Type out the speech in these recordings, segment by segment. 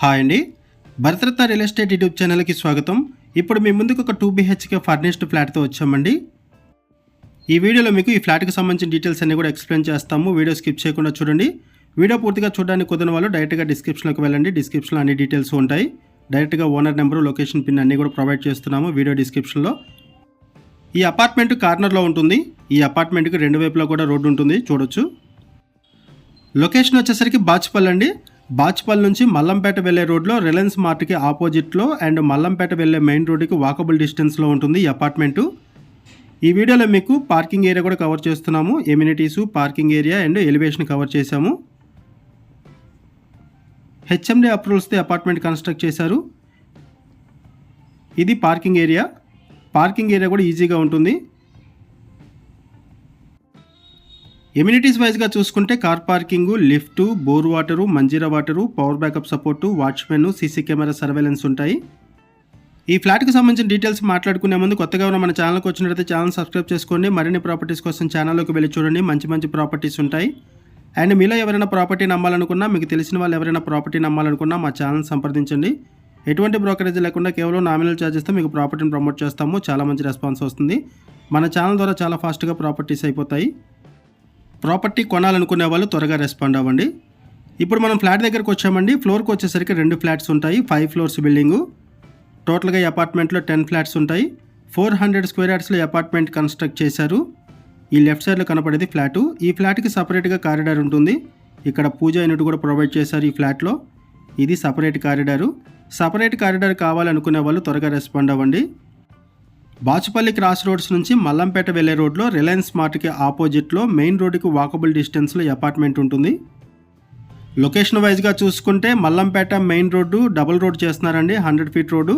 Hi అండి, Bharat Ratna real estate YouTube ఛానల్కి స్వాగతం. ఇప్పుడు మీ ముందుకు ఒక 2 BHK ఫర్నిష్డ్ ఫ్లాట్తో వచ్చామండి. ఈ వీడియోలో మీకు ఈ ఫ్లాట్కి సంబంధించిన డీటెయిల్స్ అన్ని కూడా ఎక్స్ప్లెయిన్ చేస్తాము. వీడియో స్కిప్ చేయకుండా చూడండి. వీడియో పూర్తిగా చూడడానికి కుదరని వాళ్ళు డైరెక్ట్గా డిస్క్రిప్షన్లోకి వెళ్ళండి. డిస్క్రిప్షన్లో అన్ని డీటెయిల్స్ ఉంటాయి. డైరెక్ట్గా ఓనర్ నెంబరు, లొకేషన్ పిన్ అన్నీ కూడా ప్రొవైడ్ చేస్తున్నాము వీడియో డిస్క్రిప్షన్లో. ఈ అపార్ట్మెంట్ కార్నర్లో ఉంటుంది. ఈ అపార్ట్మెంట్కి రెండు వైపులా కూడా రోడ్డు ఉంటుంది, చూడొచ్చు. లొకేషన్ వచ్చేసరికి బాచుపల్లి అండి. బాచుపల్లి నుంచి మల్లంపేట వెళ్ళే రోడ్లో రిలయన్స్ మార్ట్కి ఆపోజిట్లో అండ్ మల్లంపేట వెళ్ళే మెయిన్ రోడ్డుకి వాకబుల్ డిస్టెన్స్లో ఉంటుంది ఈ అపార్ట్మెంటు. ఈ వీడియోలో మీకు పార్కింగ్ ఏరియా కూడా కవర్ చేస్తున్నాము. Amenities, parking area and elevation cover చేశాము. హెచ్ఎండి అప్రూవల్స్తో అపార్ట్మెంట్ కన్స్ట్రక్ట్ చేశారు. ఇది పార్కింగ్ ఏరియా. పార్కింగ్ ఏరియా కూడా ఈజీగా ఉంటుంది. ఎమ్యూనిటీస్ వైజ్గా చూసుకుంటే car parking, lift, bore water, Manjira water, power backup support, watchmen, CC camera surveillance ఉంటాయి. ఈ ఫ్లాట్కి సంబంధించిన డీటెయిల్స్ మాట్లాడుకునే ముందు కొత్తగా ఉన్న మన ఛానల్కి వచ్చినట్లయితే ఛానల్ సబ్స్క్రైబ్ చేసుకోండి. మరిన్ని ప్రాపర్టీస్ కోసం ఛానల్లోకి వెళ్ళి చూడండి. మంచి మంచి ప్రాపర్టీస్ ఉంటాయి. అండ్ మీలో ఎవరైనా ప్రాపర్టీ నమ్మాలనుకున్నా, మీకు తెలిసిన వాళ్ళు ఎవరైనా ప్రాపర్టీ నమ్మాలనుకున్నా మా ఛానల్ సంప్రదించండి. ఎటువంటి బ్రోకరేజ్ లేకుండా కేవలం నామినల్ ఛార్జెస్తో మీకు ప్రాపర్టీని ప్రమోట్ చేస్తాము. చాలా మంచి రెస్పాన్స్ వస్తుంది. మన ఛానల్ ద్వారా చాలా ఫాస్ట్గా ప్రాపర్టీస్ అయిపోతాయి. ప్రాపర్టీ కొనాలనుకునే వాళ్ళు త్వరగా రెస్పాండ్ అవ్వండి. ఇప్పుడు మనం ఫ్లాట్ దగ్గరకు వచ్చామండి. ఫ్లోర్కి వచ్చేసరికి 2 ఫ్లాట్స్ ఉంటాయి. 5 ఫ్లోర్స్ బిల్డింగు. టోటల్గా ఈ అపార్ట్మెంట్లో 10 ఫ్లాట్స్ ఉంటాయి. 400 స్క్వేర్ యార్డ్స్లో అపార్ట్మెంట్ కన్స్ట్రక్ట్ చేశారు. ఈ లెఫ్ట్ సైడ్లో కనపడేది ఫ్లాటు. ఈ ఫ్లాట్కి సపరేట్గా కారిడార్ ఉంటుంది. ఇక్కడ పూజ యూనిట్ కూడా ప్రొవైడ్ చేశారు ఈ ఫ్లాట్లో. ఇది సపరేట్ కారిడారు. సపరేట్ కారిడార్ కావాలనుకునే వాళ్ళు త్వరగా రెస్పాండ్ అవ్వండి. బాచుపల్లి క్రాస్ రోడ్స్ నుంచి మల్లంపేట వెళ్ళే రోడ్లో రిలయన్స్ మార్ట్కి ఆపోజిట్లో మెయిన్ రోడ్డుకి వాకబుల్ డిస్టెన్స్లో అపార్ట్మెంట్ ఉంటుంది. లొకేషన్ వైజ్గా చూసుకుంటే Mallampet main road double road చేస్తున్నారండి, 100 feet road.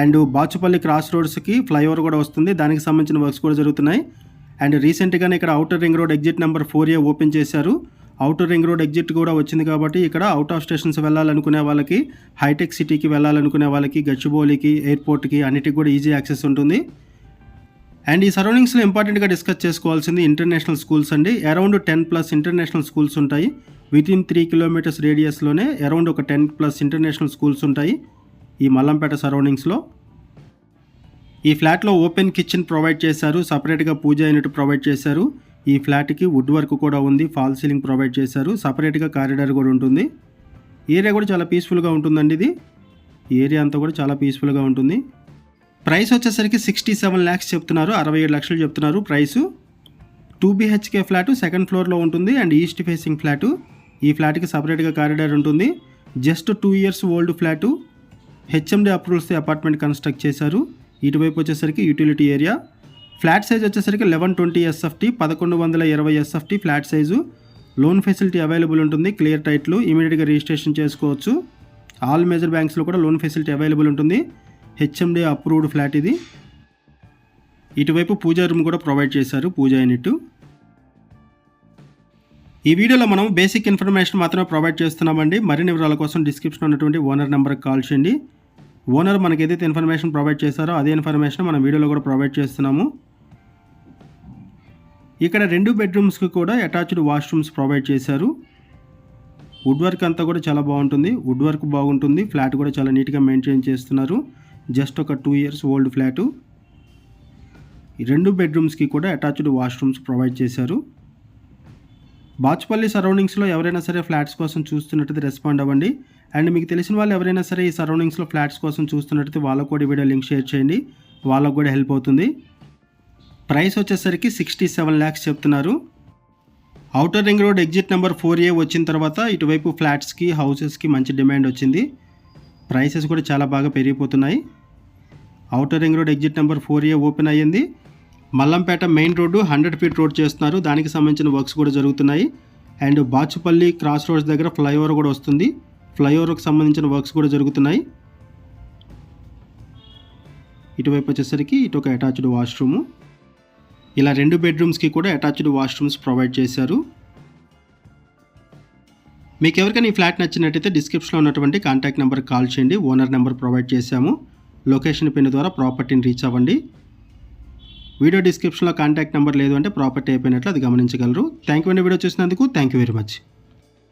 And Bachupally cross రోడ్స్కి ఫ్లైఓవర్ కూడా వస్తుంది. దానికి సంబంధించిన వర్క్స్ కూడా జరుగుతున్నాయి. అండ్ రీసెంట్గానే ఇక్కడ outer ring road exit number 4A open చేశారు. అవుటర్ రింగ్ రోడ్ ఎగ్జిట్ కూడా వచ్చింది కాబట్టి ఇక్కడ అవుట్ ఆఫ్ స్టేషన్స్ వెళ్ళాలనుకునే వాళ్ళకి, హైటెక్ సిటీకి వెళ్ళాలనుకునే వాళ్ళకి, గచ్చిబౌలికి, ఎయిర్పోర్ట్కి అన్నిటికి కూడా ఈజీ యాక్సెస్ ఉంటుంది. అండ్ ఈ సరౌండింగ్స్లో ఇంపార్టెంట్గా డిస్కస్ చేసుకోవాల్సింది ఇంటర్నేషనల్ స్కూల్స్ అండి. అరౌండ్ 10+ ఇంటర్నేషనల్ స్కూల్స్ ఉంటాయి. వితిన్ 3 కిలోమీటర్స్ రేడియస్లోనే అరౌండ్ ఒక 10+ ఇంటర్నేషనల్ స్కూల్స్ ఉంటాయి ఈ మల్లంపేట సరౌండింగ్స్లో. ఈ ఫ్లాట్లో ఓపెన్ కిచెన్ ప్రొవైడ్ చేశారు. సపరేట్గా పూజా యూనిట్ ప్రొవైడ్ చేశారు. ఈ ఫ్లాట్కి వుడ్ వర్క్ కూడా ఉంది. ఫాల్ సీలింగ్ ప్రొవైడ్ చేశారు. సపరేట్గా కారిడార్ కూడా ఉంటుంది. ఏరియా కూడా చాలా పీస్ఫుల్గా ఉంటుందండి. ఇది ఏరియా అంతా కూడా చాలా పీస్ఫుల్గా ఉంటుంది. ప్రైస్ వచ్చేసరికి 67 lakhs చెప్తున్నారు. 67 లక్షలు చెప్తున్నారు ప్రైసు. 2 BHK ఫ్లాటు, సెకండ్ ఫ్లోర్లో ఉంటుంది అండ్ ఈస్ట్ ఫేసింగ్ ఫ్లాటు. ఈ ఫ్లాట్కి సపరేట్గా కారిడార్ ఉంటుంది. Just 2 years old flat. HMD అప్రూవల్స్తో అపార్ట్మెంట్ కన్స్ట్రక్ట్ చేశారు. ఇటువైపు వచ్చేసరికి యూటిలిటీ ఏరియా. ఫ్లాట్ సైజ్ వచ్చేసరికి 1120 SFT, 1120 SFT flat size. Loan facility available ఉంటుంది. క్లియర్ టైట్లు, ఇమీడియట్గా రిజిస్ట్రేషన్ చేసుకోవచ్చు. ఆల్ మేజర్ బ్యాంక్స్లో కూడా లోన్ ఫెసిలిటీ అవైలబుల్ ఉంటుంది. హెచ్ఎండి అప్రూవ్డ్ ఫ్లాట్ ఇది. ఇటువైపు పూజా రూమ్ కూడా ప్రొవైడ్ చేశారు, పూజా యూనిట్. ఈ వీడియోలో మనం బేసిక్ ఇన్ఫర్మేషన్ మాత్రమే ప్రొవైడ్ చేస్తున్నామండి. మరిన్ని వివరాల కోసం డిస్క్రిప్షన్ ఉన్నటువంటి ఓనర్ నెంబర్కి కాల్ చేయండి. ఓనర్ మనకి ఏదైతే ఇన్ఫర్మేషన్ ప్రొవైడ్ చేశారో అదే ఇన్ఫర్మేషన్ మనం వీడియోలో కూడా ప్రొవైడ్ చేస్తున్నాము. ఇక్కడ 2 బెడ్రూమ్స్కి కూడా అటాచ్డ్ వాష్రూమ్స్ ప్రొవైడ్ చేశారు. వుడ్ వర్క్ అంతా కూడా చాలా బాగుంటుంది. వుడ్ వర్క్ బాగుంటుంది. ఫ్లాట్ కూడా చాలా నీట్గా మెయింటైన్ చేస్తున్నారు. జస్ట్ ఒక 2 years ఓల్డ్ ఫ్లాటు. ఈ 2 బెడ్రూమ్స్కి కూడా అటాచ్డ్ వాష్రూమ్స్ ప్రొవైడ్ చేశారు. బాచుపల్లి సరౌండింగ్స్లో ఎవరైనా సరే ఫ్లాట్స్ కోసం చూస్తున్నట్టయితే రెస్పాండ్ అవ్వండి. అండ్ మీకు తెలిసిన వాళ్ళు ఎవరైనా సరే ఈ సరౌండింగ్స్లో ఫ్లాట్స్ కోసం చూస్తున్నట్టయితే వాళ్ళకు కూడా వీడియో లింక్ షేర్ చేయండి. వాళ్ళకు కూడా హెల్ప్ అవుతుంది. ప్రైస్ వచ్చేసరికి 67 lakhs చెప్తున్నారు. Outer ring road exit number 4A వచ్చిన తర్వాత ఇటువైపు ఫ్లాట్స్కి, హౌసెస్కి మంచి డిమాండ్ వచ్చింది. ప్రైసెస్ కూడా చాలా బాగా పెరిగిపోతున్నాయి. Outer ring road exit number 4A open అయ్యింది. Mallampet main road 100 feet road చేస్తున్నారు. దానికి సంబంధించిన వర్క్స్ కూడా జరుగుతున్నాయి. అండ్ బాచుపల్లి క్రాస్ రోడ్స్ దగ్గర ఫ్లైఓవర్ కూడా వస్తుంది. ఫ్లైఓవర్కి సంబంధించిన వర్క్స్ కూడా జరుగుతున్నాయి. ఇటువైపు వచ్చేసరికి ఇటు ఒక అటాచ్డ్ వాష్రూము. ఇలా 2 బెడ్రూమ్స్కి కూడా అటాచ్డ్ వాష్రూమ్స్ ప్రొవైడ్ చేశారు. మీకు ఎవరికైనా ఈ ఫ్లాట్ నచ్చినట్టయితే డిస్క్రిప్షన్లో ఉన్నటువంటి కాంటాక్ట్ నెంబర్కి కాల్ చేయండి. ఓనర్ నెంబర్ ప్రొవైడ్ చేశాము. లొకేషన్ పిన్ ద్వారా ప్రాపర్టీని రీచ్ అవ్వండి. వీడియో డిస్క్రిప్షన్లో కాంటాక్ట్ నెంబర్ లేదు అంటే ప్రాపర్టీ అయిపోయినట్లు అది గమనించగలరు. థ్యాంక్ యూ అండి వీడియో చూసినందుకు. Thank you very much.